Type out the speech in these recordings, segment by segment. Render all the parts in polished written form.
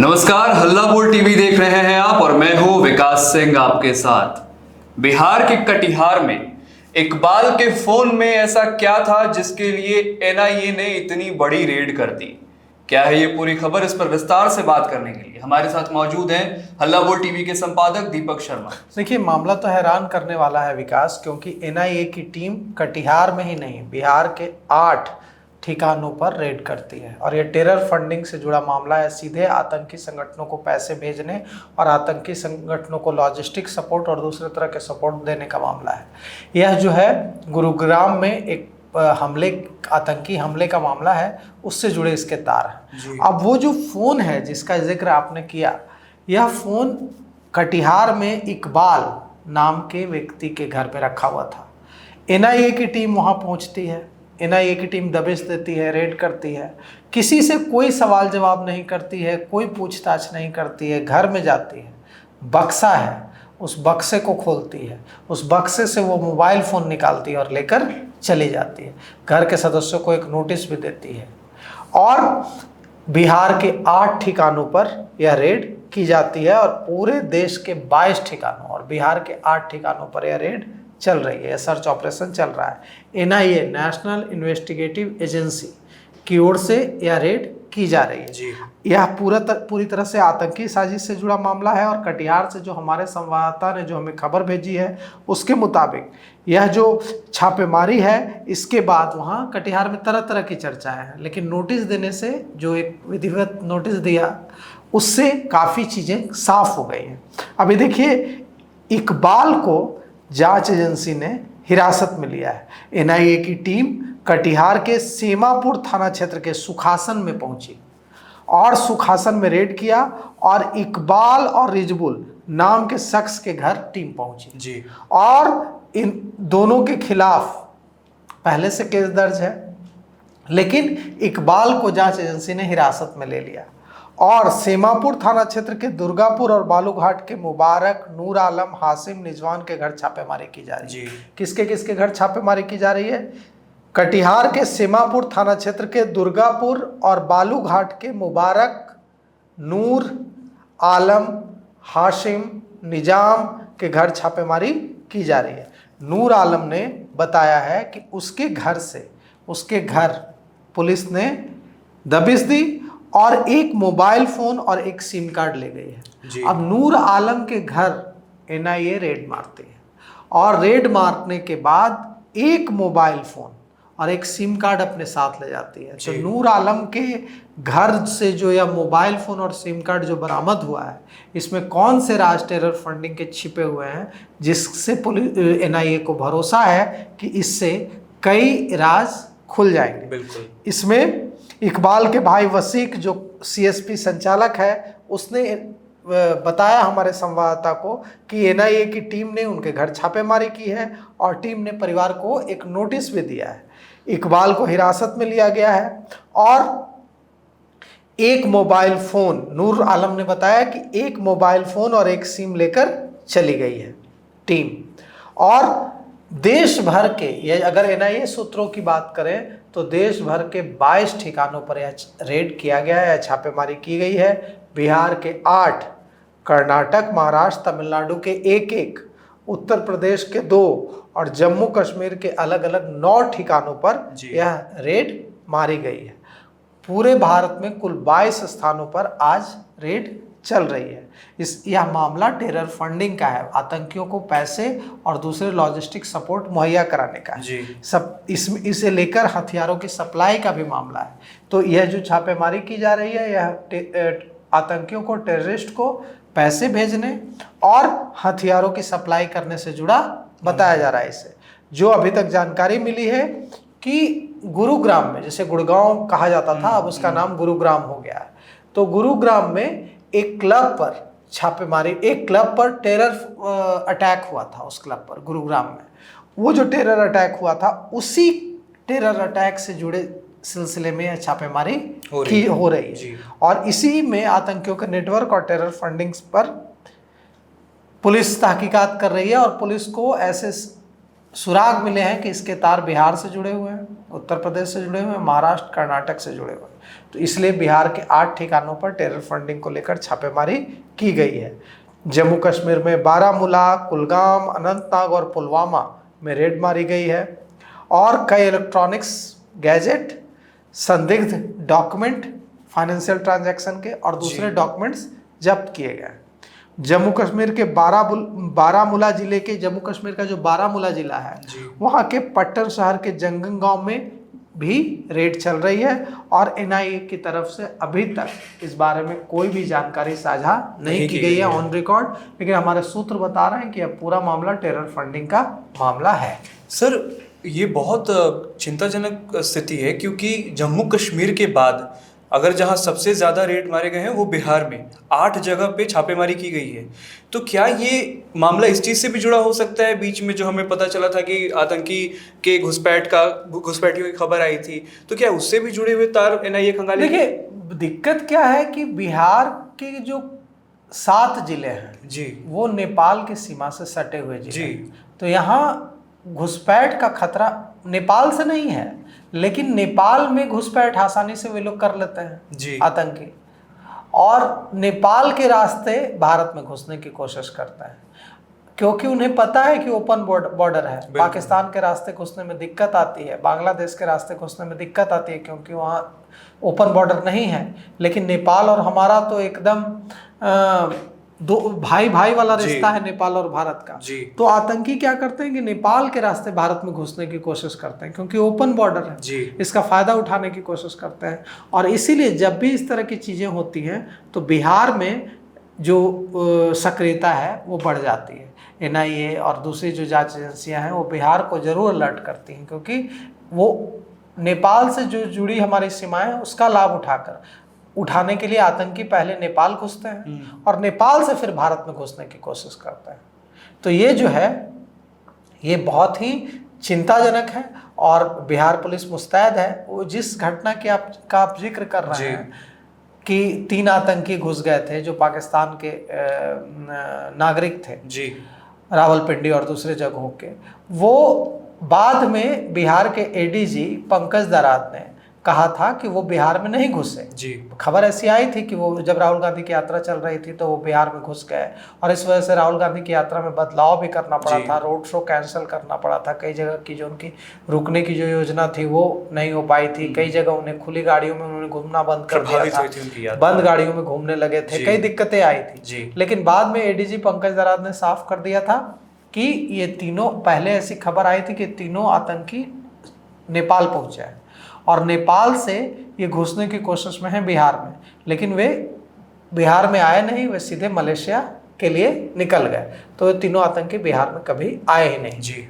नमस्कार, हल्ला बोल टीवी देख रहे हैं आप और मैं हूं विकास सिंह आपके साथ। बिहार के कटिहार में इकबाल के फोन में ऐसा क्या था जिसके लिए एनआईए ने इतनी बड़ी रेड कर दी? क्या है ये पूरी खबर? इस पर विस्तार से बात करने के लिए हमारे साथ मौजूद हैं हल्ला बोल टीवी के संपादक दीपक शर्मा। देखिए, मामला तो हैरान करने वाला है विकास, क्योंकि एनआईए की टीम कटिहार में ही नहीं, बिहार के 8 ठिकानों पर रेड करती है और ये टेरर फंडिंग से जुड़ा मामला है। सीधे आतंकी संगठनों को पैसे भेजने और आतंकी संगठनों को लॉजिस्टिक सपोर्ट और दूसरे तरह के सपोर्ट देने का मामला है। यह जो है गुरुग्राम में एक आतंकी हमले का मामला है, उससे जुड़े इसके तार हैं। अब वो जो फ़ोन है जिसका जिक्र आपने किया, यह फ़ोन कटिहार में इकबाल नाम के व्यक्ति के घर पे रखा हुआ था। एनआईए की टीम वहाँ पहुँचती है, एनआईए की टीम दबिश देती है, रेड करती है, किसी से कोई सवाल जवाब नहीं करती है, कोई पूछताछ नहीं करती है, घर में जाती है, बक्सा है, उस बक्से को खोलती है, उस बक्से से वो मोबाइल फ़ोन निकालती है और लेकर चली जाती है। घर के सदस्यों को एक नोटिस भी देती है और बिहार के 8 ठिकानों पर यह रेड की जाती है और पूरे देश के 22 ठिकानों और बिहार के 8 ठिकानों पर यह रेड चल रही है, सर्च ऑपरेशन चल रहा है। एनआईए, नेशनल इन्वेस्टिगेटिव एजेंसी की ओर से यह रेड की जा रही है। यह पूरी तरह से आतंकी साजिश से जुड़ा मामला है और कटिहार से जो हमारे संवाददाता ने जो हमें खबर भेजी है उसके मुताबिक यह जो छापेमारी है, इसके बाद वहाँ कटिहार में तरह तरह की चर्चाएं हैं, लेकिन नोटिस देने से, जो एक विधिवत नोटिस दिया, उससे काफ़ी चीज़ें साफ हो गई हैं। अभी देखिए, इकबाल को जांच एजेंसी ने हिरासत में लिया है। एनआईए की टीम कटिहार के सीमापुर थाना क्षेत्र के सुखासन में पहुंची और सुखासन में रेड किया और इकबाल और रिजबुल नाम के शख्स के घर टीम पहुंची और इन दोनों के खिलाफ पहले से केस दर्ज है, लेकिन इकबाल को जांच एजेंसी ने हिरासत में ले लिया और सीमापुर थाना क्षेत्र के दुर्गापुर और बालूघाट के मुबारक, नूर आलम, हासिम, निजवान के घर छापेमारी की जा रही है। किसके किसके घर छापेमारी की जा रही है? कटिहार के सीमापुर थाना क्षेत्र के दुर्गापुर और बालूघाट के मुबारक, नूर आलम, हाशिम, निजाम के घर छापेमारी की जा रही है। नूर आलम ने बताया है कि उसके घर पुलिस ने दबिश दी और एक मोबाइल फ़ोन और एक सिम कार्ड ले गई है। अब नूर आलम के घर एनआईए रेड मारती है और रेड मारने के बाद एक मोबाइल फ़ोन और एक सिम कार्ड अपने साथ ले जाती है। तो नूर आलम के घर से जो यह मोबाइल फ़ोन और सिम कार्ड जो बरामद हुआ है, इसमें कौन से राज टेरर फंडिंग के छिपे हुए हैं, जिससे पुलिस एनआईए को भरोसा है कि इससे कई राज खुल जाएंगे। बिल्कुल। इसमें इकबाल के भाई वसीक, जो सीएसपी संचालक है, उसने बताया हमारे संवाददाता को कि एनआईए की टीम ने उनके घर छापेमारी की है और टीम ने परिवार को एक नोटिस भी दिया है। इकबाल को हिरासत में लिया गया है और एक मोबाइल फ़ोन, नूर आलम ने बताया कि एक मोबाइल फ़ोन और एक सिम लेकर चली गई है टीम। और देश भर के, ये अगर एनआईए सूत्रों की बात करें तो देश भर के 22 ठिकानों पर यह रेड किया गया है, छापेमारी की गई है। बिहार के 8, कर्नाटक, महाराष्ट्र, तमिलनाडु के 1-1, उत्तर प्रदेश के 2 और जम्मू कश्मीर के अलग अलग 9 ठिकानों पर यह रेड मारी गई है। पूरे भारत में कुल 22 स्थानों पर आज रेड चल रही है। यह मामला टेरर फंडिंग का है, आतंकियों को पैसे और दूसरे लॉजिस्टिक सपोर्ट मुहैया कराने का है। इसे लेकर हथियारों की सप्लाई का भी मामला है। तो यह जो छापेमारी की जा रही है, यह आतंकियों को, टेररिस्ट को पैसे भेजने और हथियारों की सप्लाई करने से जुड़ा बताया जा रहा है। इसे जो अभी तक जानकारी मिली है कि गुरुग्राम में, जैसे गुड़गांव कहा जाता था, अब उसका नाम गुरुग्राम हो गया है, तो गुरुग्राम में एक क्लब पर छापेमारी, एक क्लब पर टेरर अटैक हुआ था। उस क्लब पर गुरुग्राम में वो जो टेरर अटैक हुआ था, उसी टेरर अटैक से जुड़े सिलसिले में यह छापेमारी हो रही है और इसी में आतंकियों के नेटवर्क और टेरर फंडिंग्स पर पुलिस तहकीकात कर रही है और पुलिस को ऐसे सुराग मिले हैं कि इसके तार बिहार से जुड़े हुए हैं, उत्तर प्रदेश से जुड़े हुए हैं, महाराष्ट्र कर्नाटक से जुड़े हुए हैं। तो इसलिए बिहार के 8 ठिकानों पर टेरर फंडिंग को लेकर छापेमारी की गई है। जम्मू कश्मीर में बारामूला, कुलगाम, अनंतनाग और पुलवामा में रेड मारी गई है और कई इलेक्ट्रॉनिक्स गैजेट, संदिग्ध डॉक्यूमेंट फाइनेंशियल ट्रांजैक्शन के और दूसरे डॉक्यूमेंट्स जब्त किए गए। जम्मू कश्मीर के बारामूला जिले के, जम्मू कश्मीर का जो बारामूला जिला है, वहाँ के पट्टन शहर के जंगन गांव में भी रेड चल रही है और एनआईए की तरफ से अभी तक इस बारे में कोई भी जानकारी साझा नहीं की गई है ऑन रिकॉर्ड। लेकिन हमारे सूत्र बता रहे हैं कि अब पूरा मामला टेरर फंडिंग का मामला है। सर, ये बहुत चिंताजनक स्थिति है, क्योंकि जम्मू कश्मीर के बाद अगर जहां सबसे ज़्यादा रेड मारे गए हैं वो बिहार में 8 जगह पे छापेमारी की गई है। तो क्या ये मामला इस चीज़ से भी जुड़ा हो सकता है? बीच में जो हमें पता चला था कि आतंकी के घुसपैठियों की खबर आई थी, तो क्या उससे भी जुड़े हुए तार एनआईए खंगाली? देखिए, दिक्कत क्या है कि बिहार के जो 7 जिले हैं जी, वो नेपाल की सीमा से सटे हुए जिले हैं। तो यहाँ घुसपैठ का खतरा नेपाल से नहीं है, लेकिन नेपाल में घुसपैठ आसानी से वे लोग कर लेते हैं जी, आतंकी, और नेपाल के रास्ते भारत में घुसने की कोशिश करते हैं, क्योंकि उन्हें पता है कि ओपन बॉर्डर है। पाकिस्तान के रास्ते घुसने में दिक्कत आती है, बांग्लादेश के रास्ते घुसने में दिक्कत आती है, क्योंकि वहाँ ओपन बॉर्डर नहीं है। लेकिन नेपाल और हमारा तो एकदम दो भाई भाई वाला रिश्ता है नेपाल और भारत का। तो आतंकी क्या करते हैं कि नेपाल के रास्ते भारत में घुसने की कोशिश करते हैं, क्योंकि ओपन बॉर्डर है, इसका फायदा उठाने की कोशिश करते हैं। और इसीलिए जब भी इस तरह की चीजें होती हैं तो बिहार में जो सक्रियता है वो बढ़ जाती है। एनआईए और दूसरी जो जांच एजेंसियां हैं वो बिहार को जरूर अलर्ट करती हैं, क्योंकि वो नेपाल से जो जुड़ी हमारी सीमाएं हैं उसका लाभ उठाने के लिए आतंकी पहले नेपाल घुसते हैं और नेपाल से फिर भारत में घुसने की कोशिश करते हैं। तो ये जो है ये बहुत ही चिंताजनक है और बिहार पुलिस मुस्तैद है। वो जिस घटना की आप जिक्र कर रहे हैं कि 3 आतंकी घुस गए थे जो पाकिस्तान के नागरिक थे जी, रावलपिंडी और दूसरे जगहों के, वो बाद में बिहार के एडीजी पंकज दराद ने कहा था कि वो बिहार में नहीं घुसे जी। खबर ऐसी आई थी कि वो जब राहुल गांधी की यात्रा चल रही थी तो वो बिहार में घुस गए और इस वजह से राहुल गांधी की यात्रा में बदलाव भी करना पड़ा था, रोड शो कैंसिल करना पड़ा था, कई जगह की जो उनकी रुकने की जो योजना थी वो नहीं हो पाई थी, कई जगह उन्हें खुली गाड़ियों में उन्होंने घूमना बंद कर दिया था, बंद गाड़ियों में घूमने लगे थे, कई दिक्कतें आई थी। लेकिन बाद में एडीजी पंकज दराद ने साफ कर दिया था कि ये तीनों, पहले ऐसी खबर आई थी कि तीनों आतंकी नेपाल पहुंचे हैं और नेपाल से ये घुसने की कोशिश में है बिहार में, लेकिन वे बिहार में आए नहीं, वे सीधे मलेशिया के लिए निकल गए। तो ये तीनों आतंकी बिहार में कभी आए ही नहीं जी।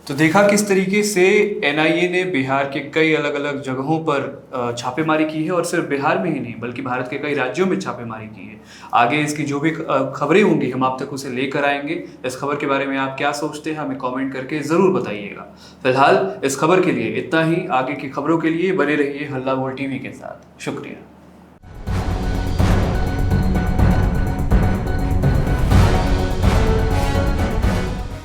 तो देखा किस तरीके से एनआईए ने बिहार के कई अलग अलग जगहों पर छापेमारी की है और सिर्फ बिहार में ही नहीं बल्कि भारत के कई राज्यों में छापेमारी की है। आगे इसकी जो भी खबरें होंगी हम आप तक उसे लेकर आएंगे। इस खबर के बारे में आप क्या सोचते हैं हमें कमेंट करके ज़रूर बताइएगा। फिलहाल इस खबर के लिए इतना ही। आगे की खबरों के लिए बने रहिए हल्ला बोल टीवी के साथ। शुक्रिया।